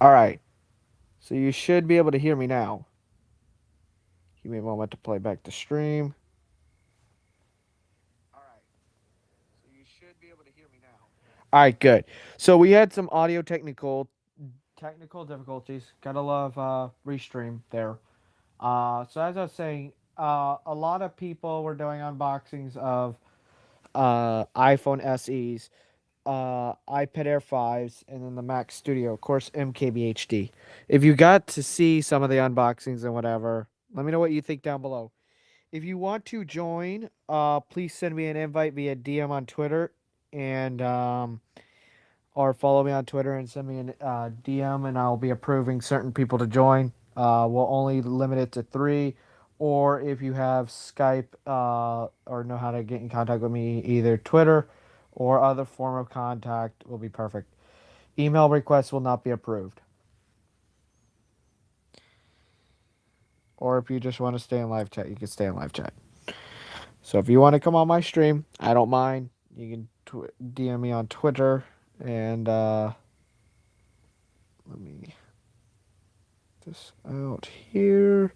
All right. So you should be able to hear me now. Give me a moment to play back the stream. All right. So you should be able to hear me now. All right, good. So we had some audio technical difficulties. Gotta love restream there. So as I was saying, a lot of people were doing unboxings of iPhone SEs, iPad Air 5s, and then the Mac Studio, of course, MKBHD. If you got to see some of the unboxings and whatever, let me know what you think down below. If you want to join, please send me an invite via DM on Twitter, and or follow me on Twitter and send me a DM, and I'll be approving certain people to join. We'll only limit it to three, or if you have Skype or know how to get in contact with me, either Twitter or other form of contact will be perfect. Email requests will not be approved. Or if you just want to stay in live chat, you can stay in live chat. So if you want to come on my stream, I don't mind. You can DM me on Twitter, and let me this out here.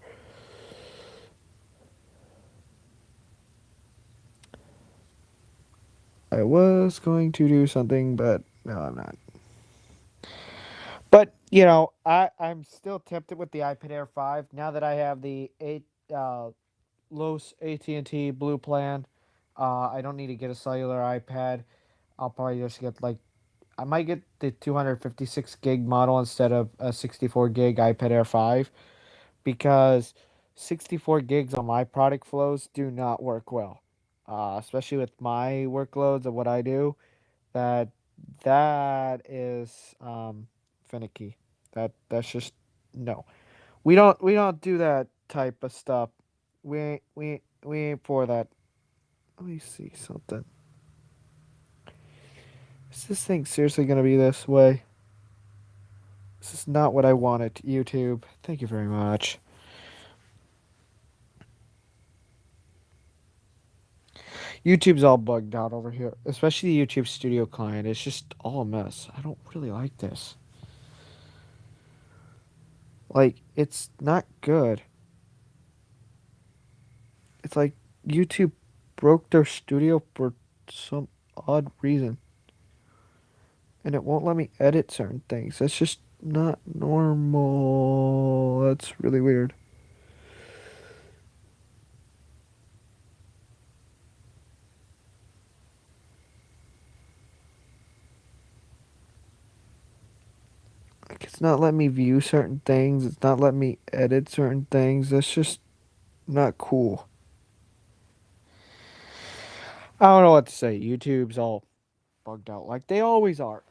I was going to do something, but no, I'm not. But I'm still tempted with the iPad Air 5 now that I have the Los AT&T Blue plan. I don't need to get a cellular iPad. I'll probably just get like I might get the 256 gig model instead of a 64 gig iPad Air 5 because 64 gigs on my product flows do not work well, especially with my workloads of what I do. That that is finicky. That's just no. We don't do that type of stuff. We ain't for that. Let me see something. Is this thing seriously gonna be this way? This is not what I wanted, YouTube. Thank you very much. YouTube's all bugged out over here, especially the YouTube Studio client. It's just all a mess. I don't really like this. Like, it's not good. It's like YouTube broke their studio for some odd reason, and it won't let me edit certain things. That's just not normal. That's really weird. Like, it's not letting me view certain things. It's not letting me edit certain things. That's just not cool. I don't know what to say. YouTube's all bugged out like they always are.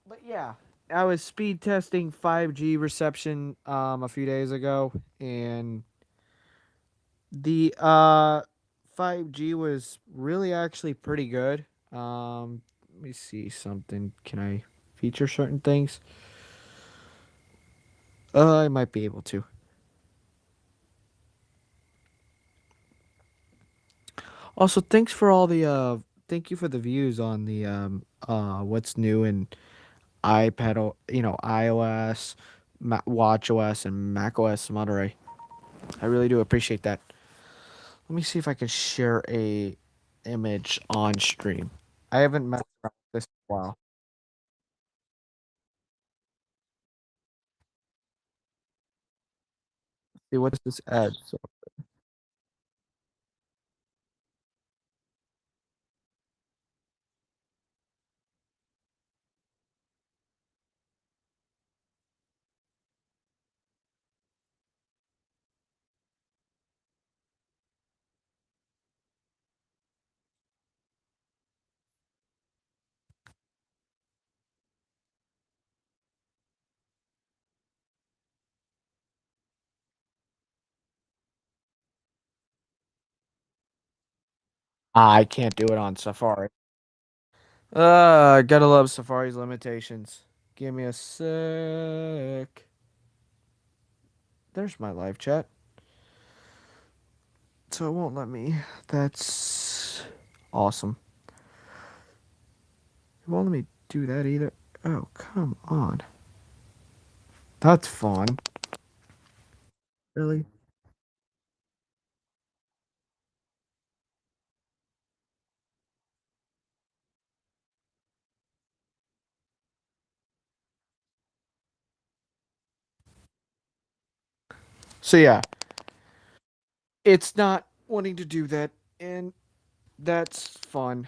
But yeah, I was speed testing 5G reception a few days ago, and the 5G was really actually pretty good. Let me see something. Can I feature certain things? I might be able to. Also, thank you for the views on the what's new in iPad, iOS, Watch OS, and Mac OS Monterey. I really do appreciate that. Let me see if I can share a image on stream. I haven't messed around with this in a while. See what does this add? So I can't do it on Safari. Gotta love Safari's limitations. Give me a sec. There's my live chat. So it won't let me. That's awesome. It won't let me do that either. Oh, come on. That's fun. Really? So yeah, it's not wanting to do that, and that's fun.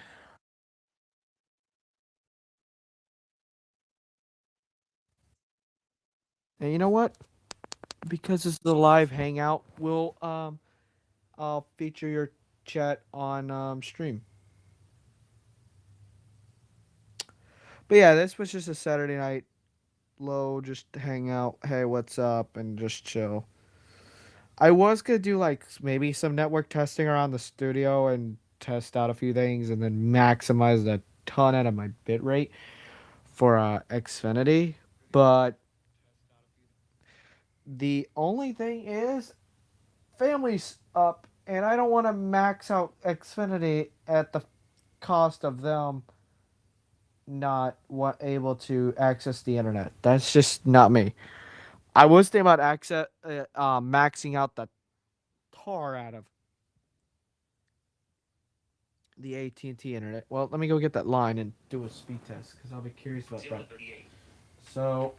And you know what? Because this is a live hangout, we'll I'll feature your chat on stream. But yeah, this was just a Saturday night low, just hang out. Hey, what's up? And just chill. I was gonna do like maybe some network testing around the studio and test out a few things, and then maximize a ton out of my bit rate for Xfinity. But the only thing is, family's up, and I don't want to max out Xfinity at the cost of them not able to access the internet. That's just not me. I was thinking about maxing out the tar out of the AT&T internet. Well, let me go get that line and do a speed test because I'll be curious about that. So,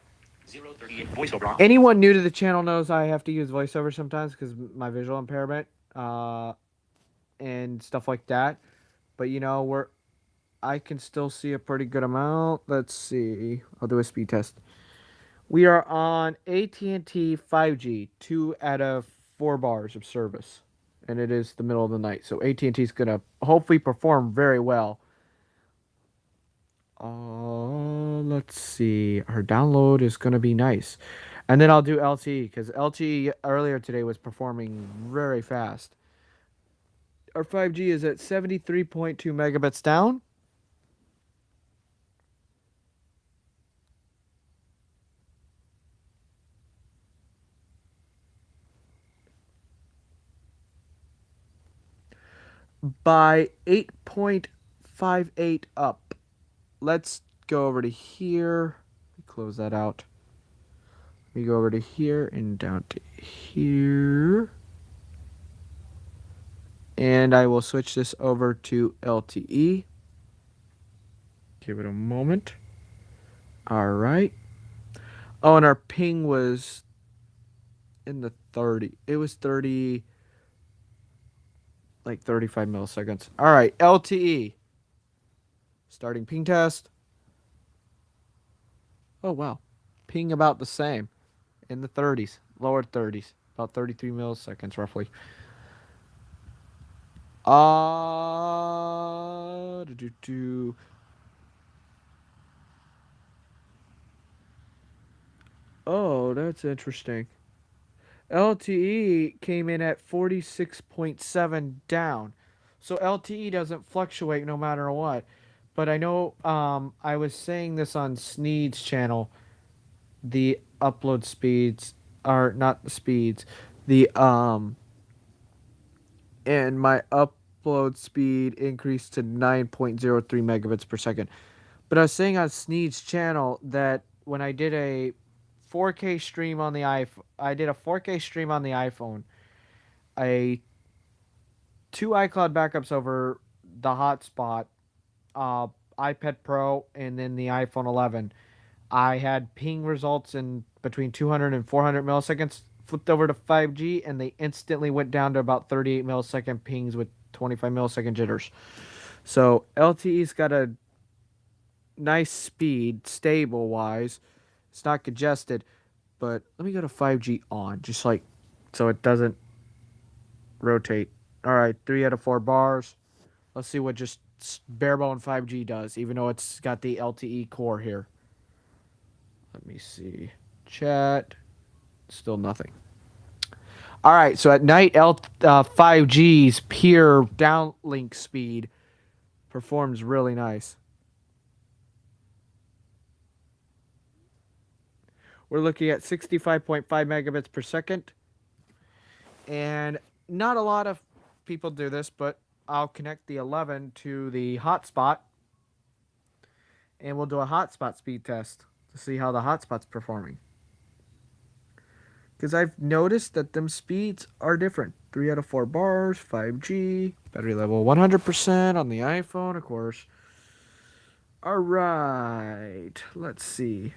anyone new to the channel knows I have to use voiceover sometimes because my visual impairment and stuff like that. But I can still see a pretty good amount. Let's see. I'll do a speed test. We are on AT&T 5G, 2 out of 4 bars of service, and it is the middle of the night. So AT&T is gonna hopefully perform very well. Let's see. Our download is gonna be nice, and then I'll do LTE because LTE earlier today was performing very fast. Our 5G is at 73.2 megabits down. By 8.58 up. Let's go over to here. Close that out. We go over to here and down to here. And I will switch this over to LTE. Give it a moment. All right. Oh, and our ping was in the 30. It was 30, like 35 milliseconds. All right, LTE. Starting ping test. Oh, wow. Ping about the same in the 30s, lower 30s, about 33 milliseconds roughly. Do, do, do. Oh, that's interesting. LTE came in at 46.7 down. So LTE doesn't fluctuate no matter what. But I know I was saying this on Sneed's channel. The upload speeds are not the speeds. The and my upload speed increased to 9.03 megabits per second. But I was saying on Sneed's channel that when I did a 4K stream on the iPhone, I did a 4K stream on the iPhone, a 2 iCloud backups over the hotspot, uh, iPad Pro, and then the iPhone 11. I had ping results in between 200 and 400 milliseconds. Flipped over to 5G, and they instantly went down to about 38 millisecond pings with 25 millisecond jitters. So LTE's got a nice speed, stable wise. It's not congested, but let me go to 5G on, just like so it doesn't rotate. All right, 3 out of 4 bars. Let's see what just barebone 5G does, even though it's got the LTE core here. Let me see. Chat. Still nothing. All right, so at night, 5G's peer downlink speed performs really nice. We're looking at 65.5 megabits per second. And not a lot of people do this, but I'll connect the 11 to the hotspot and we'll do a hotspot speed test to see how the hotspot's performing. Because I've noticed that them speeds are different. 3 out of 4 bars, 5G, battery level 100% on the iPhone, of course. All right, let's see.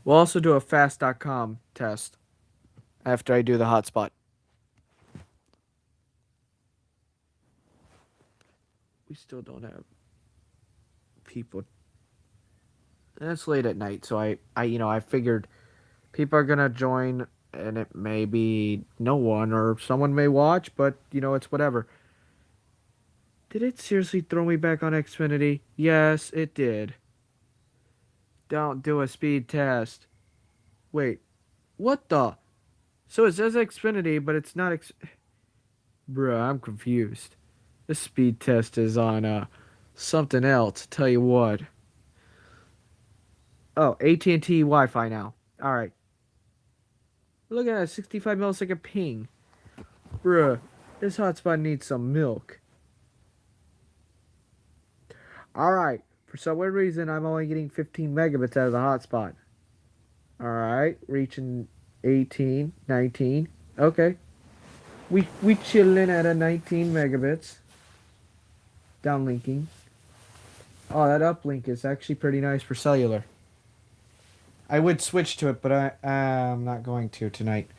We'll also do a fast.com test after I do the hotspot. We still don't have people. And it's late at night, so I figured people are gonna join, and it may be no one or someone may watch, but it's whatever. Did it seriously throw me back on Xfinity? Yes, it did. Don't do a speed test. Wait, what the? So it says Xfinity, but it's not Bruh, I'm confused. This speed test is on something else. Tell you what. Oh, AT&T Wi-Fi now. All right. Look at that 65 millisecond ping. Bruh, this hotspot needs some milk. All right. For some weird reason, I'm only getting 15 megabits out of the hotspot. All right, reaching 18, 19. Okay. We chilling at a 19 megabits. Downlinking. Oh, that uplink is actually pretty nice for cellular. I would switch to it, but I'm not going to tonight.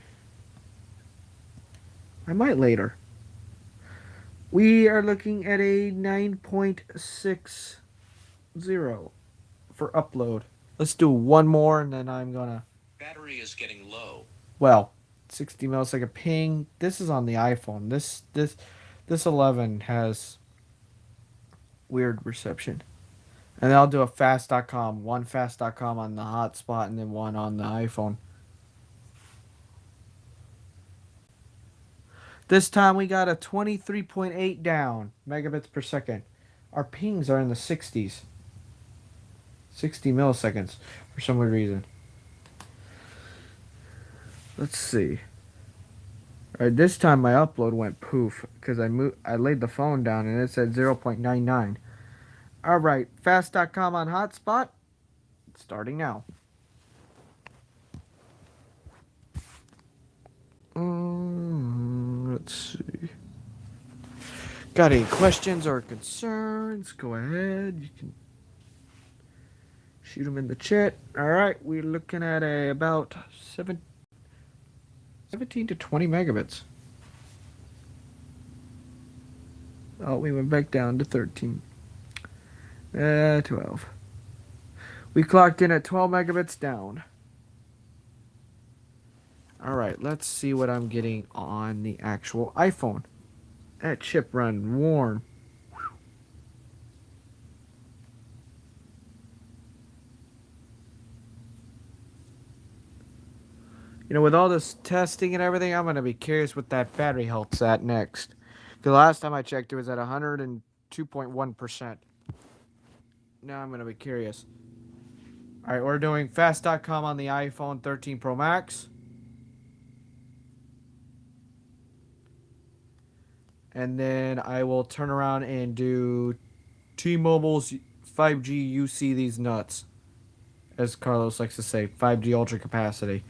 I might later. We are looking at a 9.60 for upload. Let's do one more and then I'm gonna. Battery is getting low. Well, 60 millisecond ping. This is on the iPhone. This 11 has weird reception. And then I'll do a fast.com, one fast.com on the hotspot and then one on the iPhone. This time we got a 23.8 down megabits per second. Our pings are in the 60s. 60 milliseconds for some weird reason. Let's see. Alright, this time my upload went poof because I laid the phone down and it said 0.99. Alright, fast.com on hotspot. Starting now. Let's see. Got any questions or concerns? Go ahead. You can shoot them in the chat. Alright, we're looking at about 17 to 20 megabits. Oh, we went back down to 13. 12. We clocked in at 12 megabits down. Alright, let's see what I'm getting on the actual iPhone. That chip run warm. With all this testing and everything, I'm going to be curious what that battery health's at next. The last time I checked, it was at 102.1%. Now I'm going to be curious. All right, we're doing fast.com on the iPhone 13 Pro Max. And then I will turn around and do T-Mobile's 5G You See These Nuts. As Carlos likes to say, 5G Ultra Capacity.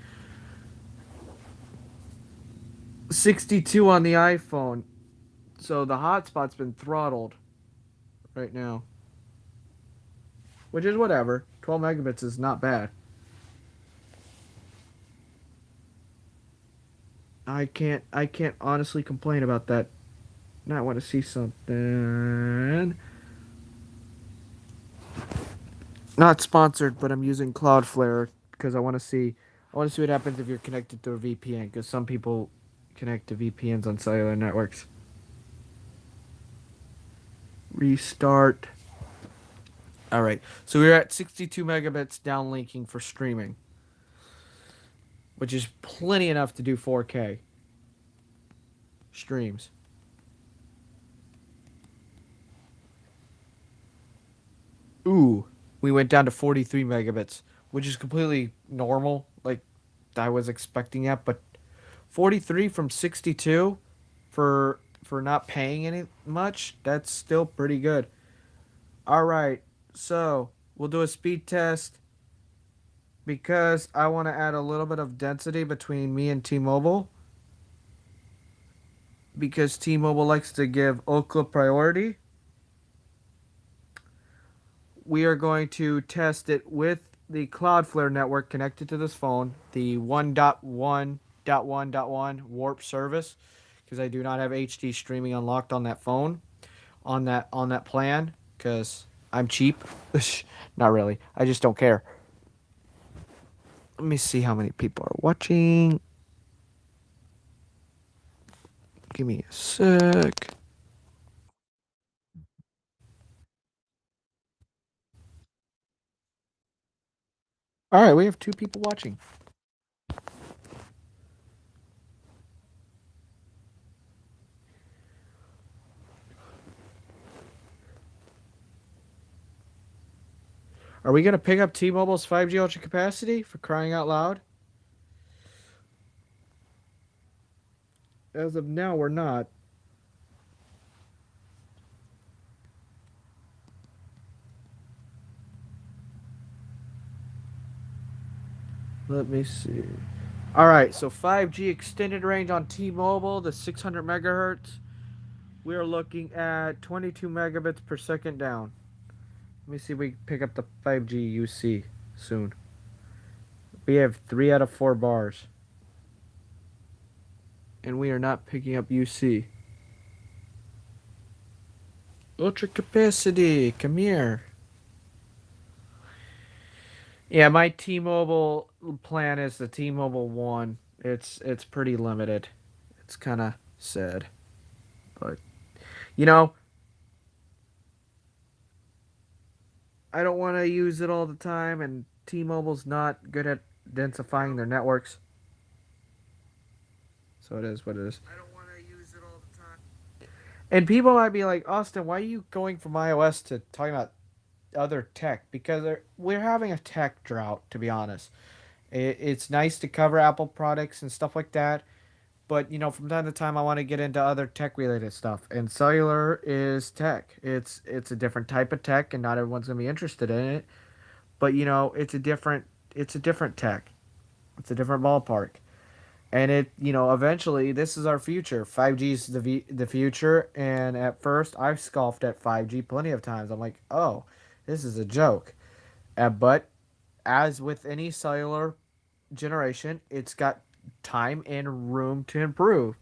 62 on the iPhone. So the hotspot's been throttled right now. Which is whatever. 12 megabits is not bad. I can't honestly complain about that. Now I want to see something. Not sponsored, but I'm using Cloudflare because I want to see what happens if you're connected to a VPN, because some people connect to VPNs on cellular networks. Restart. All right, so we're at 62 megabits downlinking for streaming, which is plenty enough to do 4K streams. Ooh, we went down to 43 megabits, which is completely normal. Like I was expecting that, but 43 from 62 for not paying any much, that's still pretty good. All right, so we'll do a speed test because I want to add a little bit of density between me and T-Mobile because T-Mobile likes to give Ookla priority. We are going to test it with the Cloudflare network connected to this phone, the 1.1.1.1 warp service, because I do not have HD streaming unlocked on that phone, on that plan, because I'm cheap. Not really. I just don't care. Let me see how many people are watching. Give me a sec. All right, we have two people watching. Are we gonna pick up T-Mobile's 5G ultra capacity for crying out loud? As of now, we're not. Let me see. All right, so 5G extended range on T-Mobile, the 600 megahertz. We are looking at 22 megabits per second down. Let me see if we pick up the 5G UC soon. We have 3 out of 4 bars. And we are not picking up UC. Ultra capacity, come here. Yeah, my T-Mobile plan is the T-Mobile One. It's pretty limited. It's kind of sad, but you know, I don't want to use it all the time, and T-Mobile's not good at densifying their networks. So it is what it is. I don't want to use it all the time. And people might be like, Austin, why are you going from iOS to talking about other tech? Because we're having a tech drought, to be honest. It's nice to cover Apple products and stuff like that, but from time to time I want to get into other tech related stuff, and cellular is tech. It's a different type of tech, and not everyone's going to be interested in it, but it's a different tech. It's a different ballpark. And eventually this is our future. 5G is the future, and at first I've scoffed at 5G plenty of times. I'm like, "Oh, this is a joke." But as with any cellular generation, it's got time and room to improve.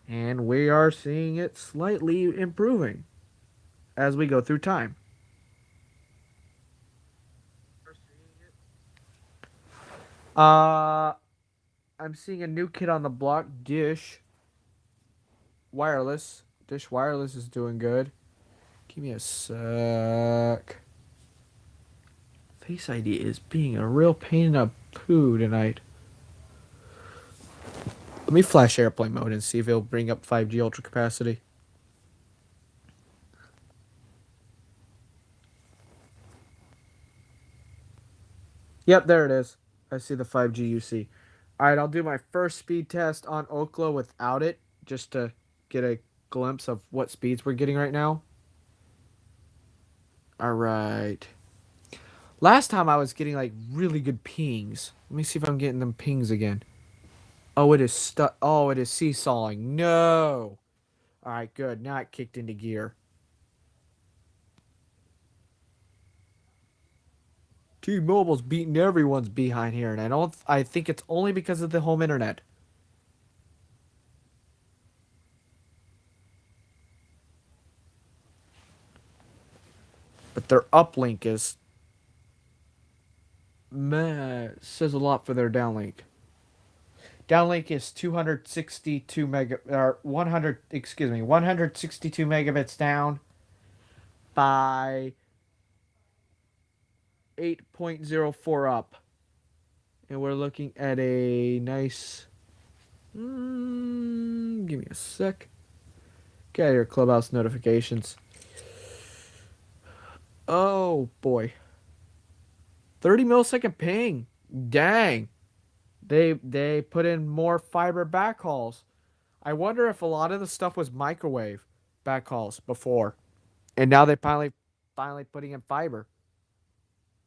And we are seeing it slightly improving as we go through time. Uh, I'm seeing a new kid on the block, Dish Wireless. Dish Wireless is doing good. Give me a sec. Face ID is being a real pain in the poo tonight. Let me flash airplane mode and see if it'll bring up 5G ultra capacity. Yep, there it is. I see the 5G UC. All right, I'll do my first speed test on Ookla without it, just to get a glimpse of what speeds we're getting right now. All right. Last time I was getting like really good pings. Let me see if I'm getting them pings again. Oh, it is stuck. Oh, it is seesawing. No. All right, good. Now it kicked into gear. T-Mobile's beating everyone's behind here, and I think it's only because of the home internet. But their uplink is meh, says a lot for their downlink. Downlink is 262 mega or 100, excuse me, 162 megabits down by 8.04 up. And we're looking at a nice give me a sec. Get out of your clubhouse notifications. Oh boy. 30 millisecond ping. Dang. They put in more fiber backhauls. I wonder if a lot of the stuff was microwave backhauls before, and now they finally putting in fiber.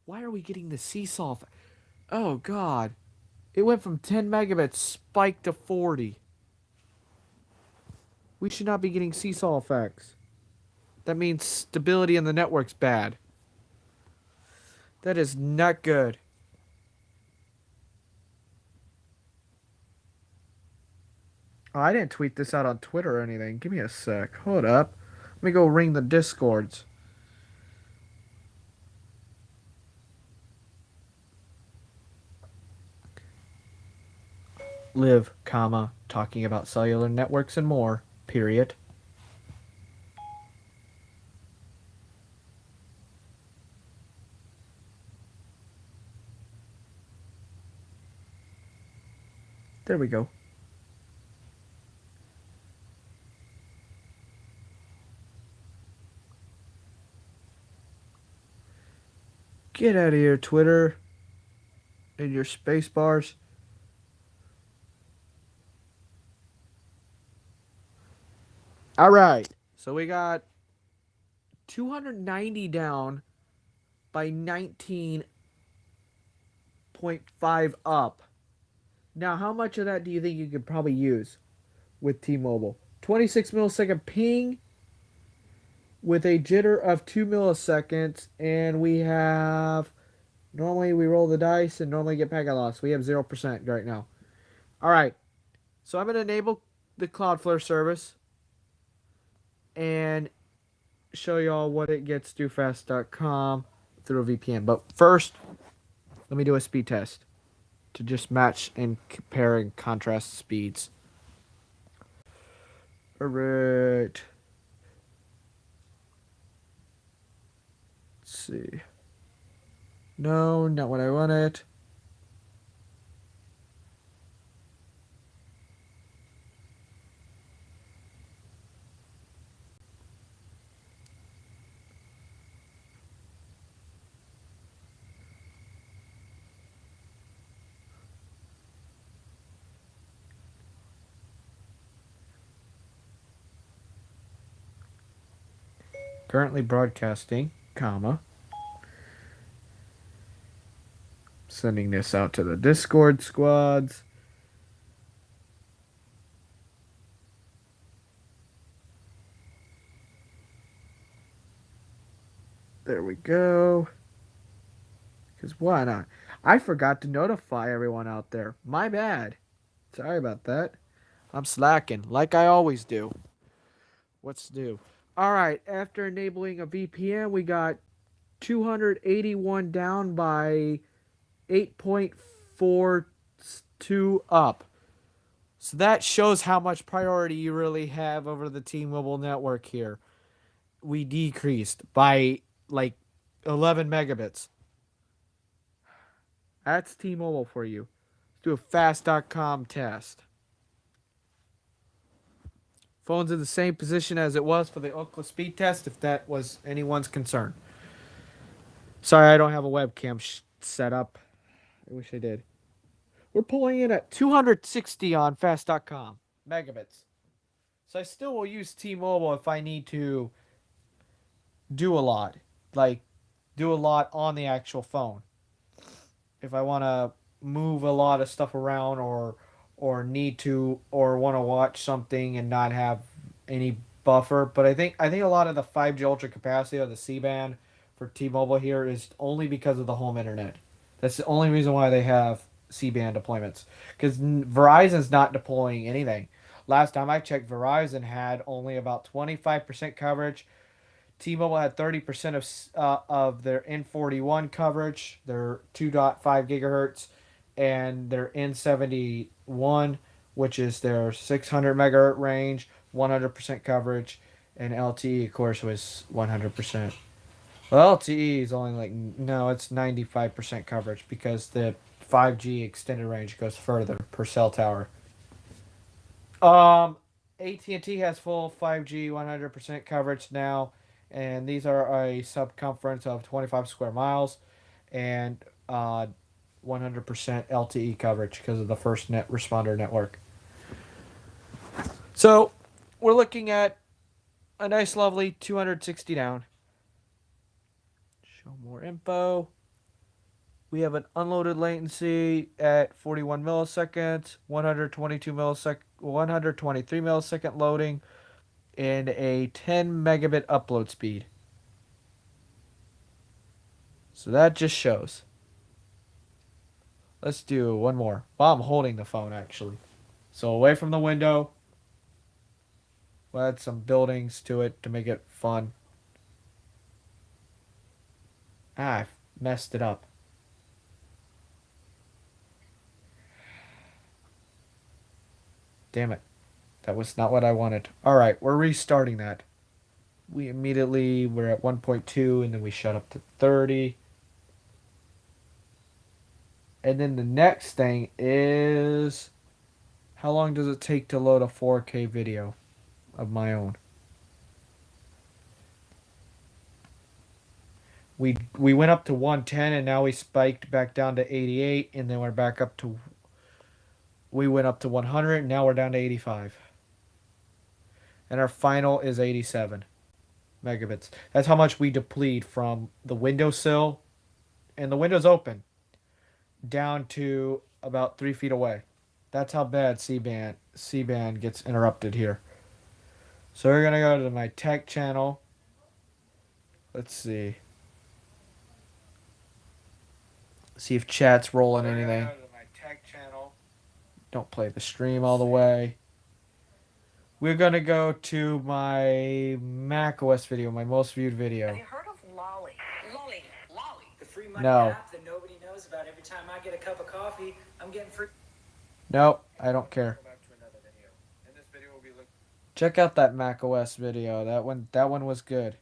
Why are we getting the seesaw? Oh God. It went from 10 megabits spike to 40. We should not be getting seesaw effects. That means stability in the network's bad. That is not good. Oh, I didn't tweet this out on Twitter or anything. Give me a sec. Hold up. Let me go ring the discords. Live, comma, talking about cellular networks and more. Period. There we go. Get out of here, Twitter. And your space bars. All right. So we got 290 down by 19.5 up. Now, how much of that do you think you could probably use with T-Mobile? 26 millisecond ping with a jitter of 2 milliseconds, and we have normally we roll the dice and normally get packet loss. We have 0% right now. All right, so I'm going to enable the Cloudflare service and show y'all what it gets through fast.com through a VPN. But first, let me do a speed test to just match and compare and contrast speeds. All right. Let's see. No, not what I wanted. Currently broadcasting, comma. Sending this out to the Discord squads. There we go. Because why not? I forgot to notify everyone out there. My bad. Sorry about that. I'm slacking, like I always do. What's new? All right, after enabling a VPN, we got 281 down by 8.42 up. So that shows how much priority you really have over the T-Mobile network here. We decreased by like 11 megabits. That's T-Mobile for you. Let's do a fast.com test. Phone's in the same position as it was for the Ookla speed test, if that was anyone's concern. Sorry, I don't have a webcam set up. I wish I did. We're pulling in at 260 on fast.com megabits. So I still will use T-Mobile if I need to do a lot. Like, do a lot on the actual phone. If I want to move a lot of stuff around or need to or want to watch something and not have any buffer. But I think a lot of the 5G ultra capacity of the C-band for T-Mobile here is only because of the home internet. That's the only reason why they have C-band deployments. Because Verizon's not deploying anything. Last time I checked, Verizon had only about 25% coverage. T-Mobile had 30% of their N41 coverage, their 2.5 gigahertz, and their N71, which is their 600 megahertz range, 100% coverage, and LTE, of course, was 100%. Well, LTE is only like, no, it's 95% coverage because the 5G extended range goes further per cell tower. Um, AT&T has full 5G 100% coverage now, and these are a circumference of 25 square miles and 100% LTE coverage because of the first net responder network. So we're looking at a nice, lovely 260 down. Show more info. We have an unloaded latency at 41 milliseconds, 123 millisecond loading, and a 10 megabit upload speed. So that just shows. Let's do one more. Well, I'm holding the phone actually. So away from the window. We'll add some buildings to it to make it fun. Ah, I messed it up. Damn it. That was not what I wanted. Alright, we're restarting that. We're at 1.2 and then we shut up to 30. And then the next thing is how long does it take to load a 4K video of my own? We went up to 110 and now we spiked back down to 88 and then we're back up to we went up to 100 and now we're down to 85. And our final is 87 megabits. That's how much we deplete from the windowsill and the window's open down to about 3 feet away. That's how bad C-band gets interrupted here. So we're gonna go to my tech channel. Let's see. See if chat's rolling anything. Don't play the stream all the way. We're gonna go to my macOS video, my most viewed video. Have you heard of Lolly? Lolly. The free money No. app that nobody knows about. Every time I get a cup of coffee, I'm getting free. Nope, I don't care. Check out that macOS video. That one was good.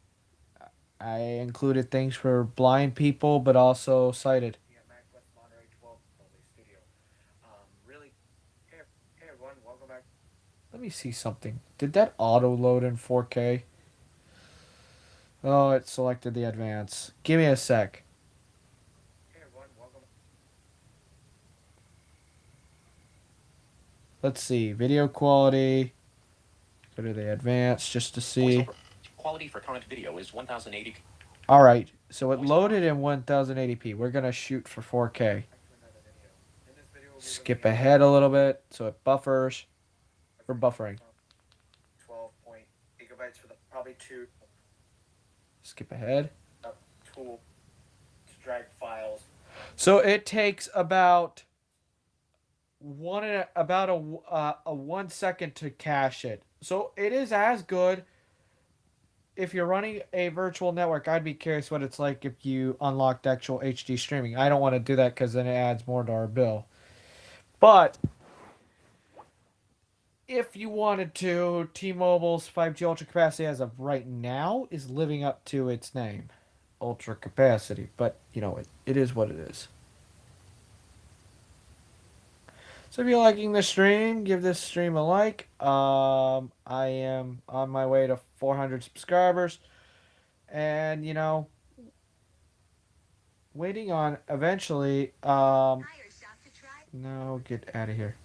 I included things for blind people, but also sighted. Let me see something. Did that auto load in 4K? Oh, it selected the advance. Give me a sec. Let's see. Video quality. Go to the advance just to see. Quality for current video is 1080. Alright, so it loaded in 1080p. We're going to shoot for 4K. Skip ahead a little bit so it buffers. We're buffering. 12 gigabytes for probably 2 Skip ahead. tool to drag files. So it takes about a 1 second to cache it. So it is as good. If you're running a virtual network, I'd be curious what it's like if you unlocked actual HD streaming. I don't want to do that because then it adds more to our bill. But if you wanted to, T-Mobile's 5G Ultra Capacity as of right now is living up to its name, Ultra Capacity. But, it is what it is. So if you're liking the stream, give this stream a like. I am on my way to 400 subscribers. And, waiting on eventually, no, get out of here.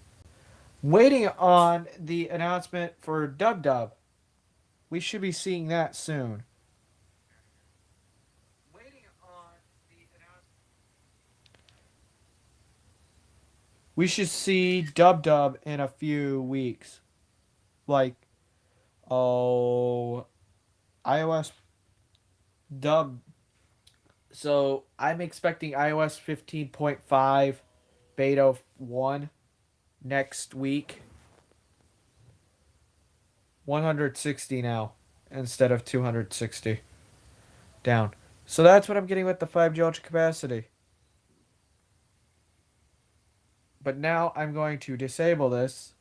Waiting on the announcement for Dub Dub. We should be seeing that soon. We should see Dub Dub in a few weeks. iOS Dub. So I'm expecting iOS 15.5 beta 1 next week. 160 now instead of 260 down. So that's what I'm getting with the 5G Ultra Capacity. But now I'm going to disable this.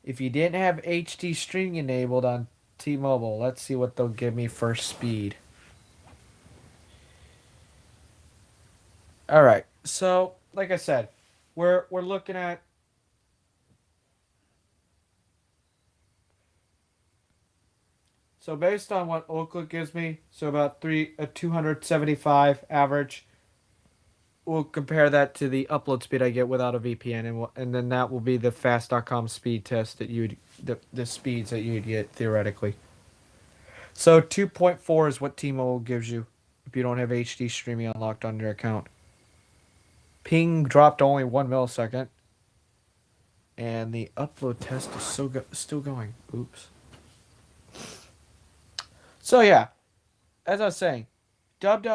If you didn't have HD streaming enabled on T-Mobile, let's see what they'll give me for speed. All right. So, like I said, we're looking at based on what Ookla gives me, so about 275 average. We'll compare that to the upload speed I get without a VPN, and then that will be the fast.com speed test that the speeds that you'd get theoretically. So 2.4 is what T-Mobile gives you if you don't have HD streaming unlocked on your account. Ping dropped only 1 millisecond. And the upload test is still going. Oops. So yeah, as I was saying, Dub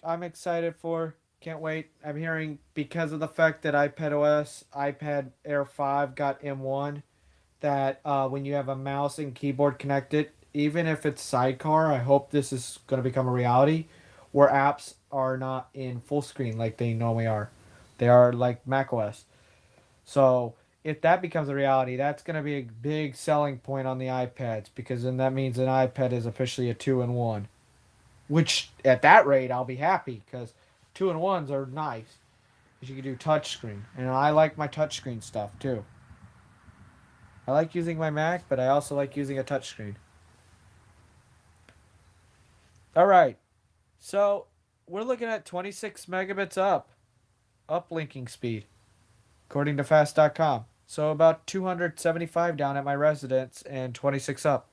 I'm excited for. Can't wait. I'm hearing because of the fact that iPad OS, iPad Air 5 got M1, that when you have a mouse and keyboard connected, even if it's sidecar, I hope this is going to become a reality where apps are not in full screen like they normally are. They are like macOS. So if that becomes a reality, that's going to be a big selling point on the iPads because then that means an iPad is officially a 2-in-1. Which at that rate, I'll be happy because 2-in-1s are nice because you can do touchscreen, and I like my touchscreen stuff too. I like using my Mac, but I also like using a touchscreen. All right, so we're looking at 26 megabits uplinking speed, according to fast.com. So about 275 down at my residence and 26 up.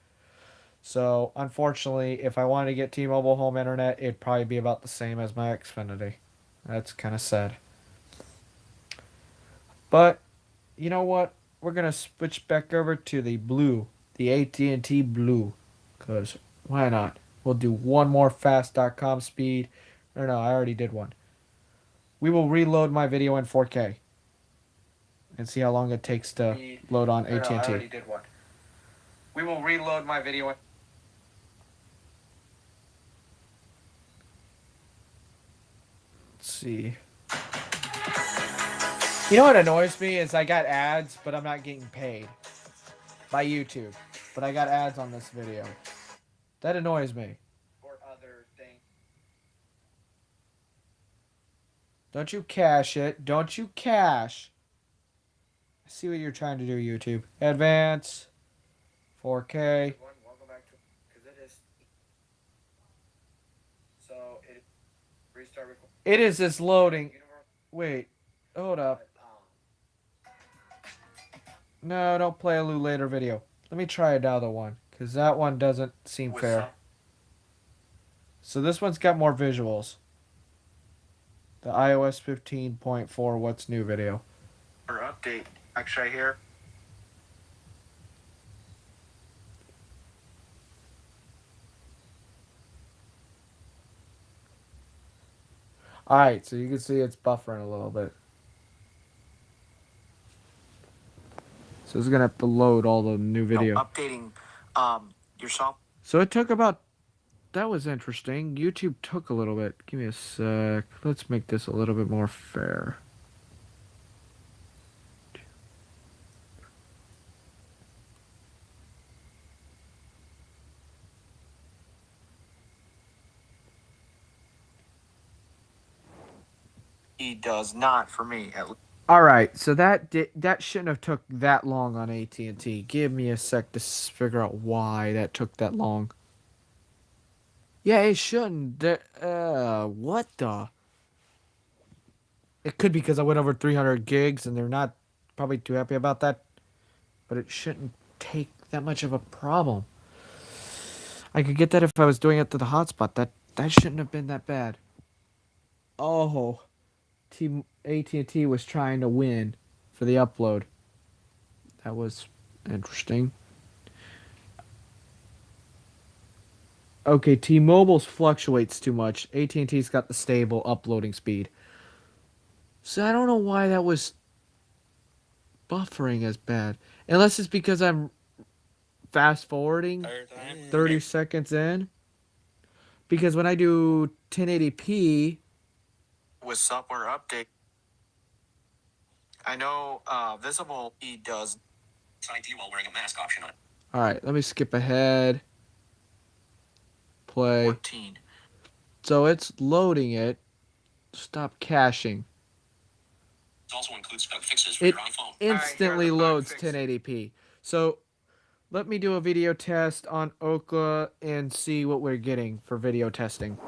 So unfortunately, if I wanted to get T-Mobile home internet, it'd probably be about the same as my Xfinity. That's kind of sad. But you know what? We're gonna switch back over to the AT&T Blue, cause why not? We'll do one more fast.com speed. Or no, I already did one. We will reload my video in 4K and see how long it takes to load on AT&T. No, I already did one. We will reload my video. Let's see. You know what annoys me is I got ads, but I'm not getting paid by YouTube. But I got ads on this video. That annoys me. Or other things. Don't you cash it. Don't you cash. I see what you're trying to do, YouTube. Advance. 4K. It is this loading. Wait. Hold up. No, don't play a Lou later video. Let me try another one, because that one doesn't seem fair. So this one's got more visuals. The iOS 15.4 What's New video. Or update. Actually, here. Alright, so you can see it's buffering a little bit. So it's going to have to load all the new video. No, updating your software. So it took about... That was interesting. YouTube took a little bit. Give me a sec. Let's make this a little bit more fair. He does not for me. All right, so that shouldn't have took that long on AT&T. Give me a sec to figure out why that took that long. Yeah, it shouldn't. What the? It could be because I went over 300 gigs and they're not probably too happy about that. But it shouldn't take that much of a problem. I could get that if I was doing it to the hotspot. That shouldn't have been that bad. Oh, AT&T was trying to win for the upload. That was interesting. Okay, T-Mobile's fluctuates too much. AT&T's got the stable uploading speed. So I don't know why that was buffering as bad. Unless it's because I'm fast forwarding 30 seconds in. Because when I do 1080p... With software update. I know Visible, he does. Sign to you while wearing a mask option on. Alright, let me skip ahead. Play. 14. So it's loading it. Stop caching. It also includes bug fixes for It your iPhone. instantly loads 1080p. So let me do a video test on Okla and see what we're getting for video testing.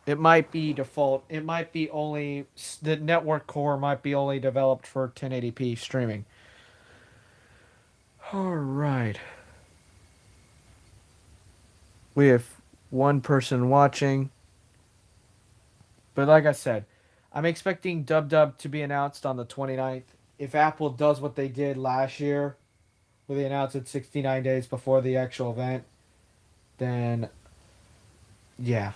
It might be default. It might be only... The network core might be only developed for 1080p streaming. Alright. We have one person watching. But like I said, I'm expecting Dub Dub to be announced on the 29th. If Apple does what they did last year, where they announced it 69 days before the actual event, then yeah,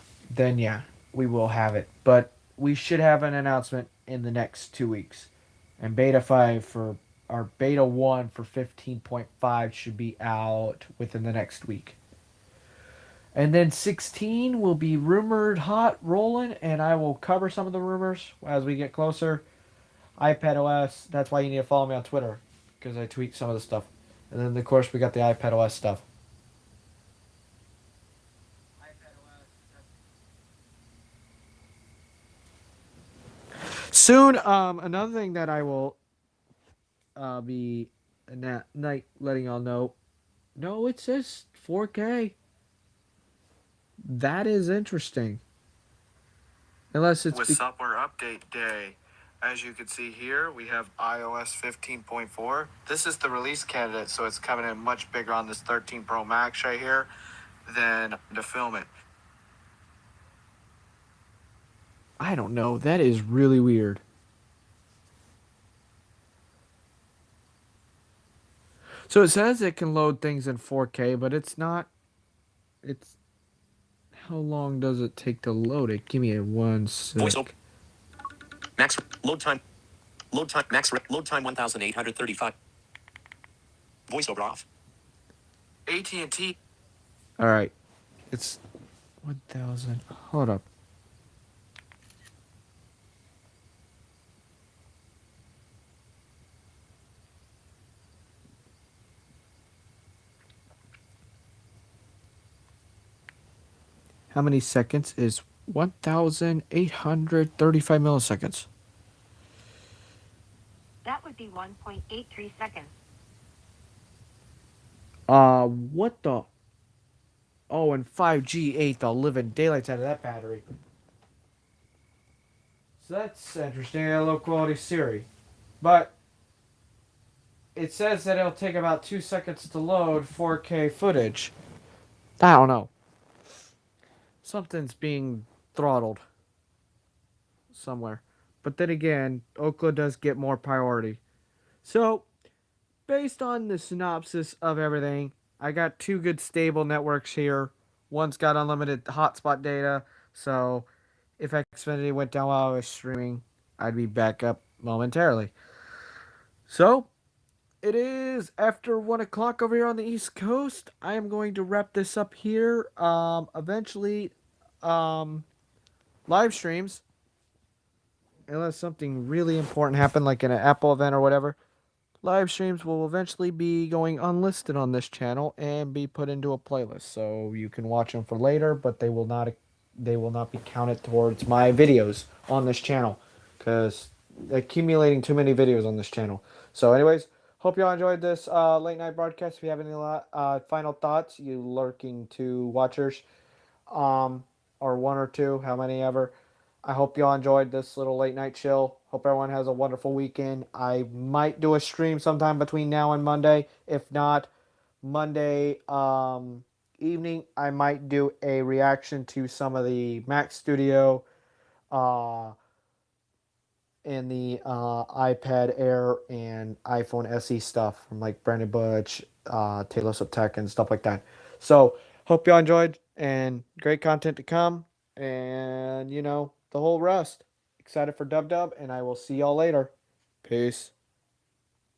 we will have it. But we should have an announcement in the next 2 weeks. And beta 5 for our beta 1 for 15.5 should be out within the next week. And then 16 will be rumored hot rolling, and I will cover some of the rumors as we get closer. iPad OS, that's why you need to follow me on Twitter, because I tweet some of the stuff. And then, of course, we got the iPad OS stuff. Soon, another thing that I will be letting y'all know. No, it says 4K. That is interesting. Unless it's with software update day. As you can see here, we have iOS 15.4. This is the release candidate, so it's coming in much bigger on this 13 Pro Max right here than to film it. I don't know. That is really weird. So it says it can load things in 4K, but it's not. It's how long does it take to load it? Give me a 1 sec. Voice open. Max load time. Load time. Max load time 1,835. Voiceover off. AT&T. All right, it's 1,000. Hold up. How many seconds is 1,835 milliseconds? That would be 1.83 seconds. What the? Oh, and 5G ate the living daylights out of that battery. So that's interesting. A low quality Siri. But it says that it'll take about 2 seconds to load 4K footage. I don't know. Something's being throttled somewhere. But then again, Ookla does get more priority. So, based on the synopsis of everything, I got 2 good stable networks here. One's got unlimited hotspot data, so if Xfinity went down while I was streaming, I'd be back up momentarily. So, it is after 1 o'clock over here on the East Coast. I am going to wrap this up here. Eventually, live streams, unless something really important happened, like in an Apple event or whatever, live streams will eventually be going unlisted on this channel and be put into a playlist, so you can watch them for later, but they will not be counted towards my videos on this channel, because accumulating too many videos on this channel. So anyways, hope y'all enjoyed this late night broadcast. If you have any final thoughts, you lurking to watchers, or 1 or 2, how many ever, I hope y'all enjoyed this little late night chill. Hope everyone has a wonderful weekend. I might do a stream sometime between now and Monday. If not, Monday evening, I might do a reaction to some of the Mac Studio and the iPad Air and iPhone SE stuff from like Brandon Butch, Taylor Tech, and stuff like that. So, hope y'all enjoyed, and great content to come, and the whole rest. Excited for Dub Dub, and I will see y'all later. Peace.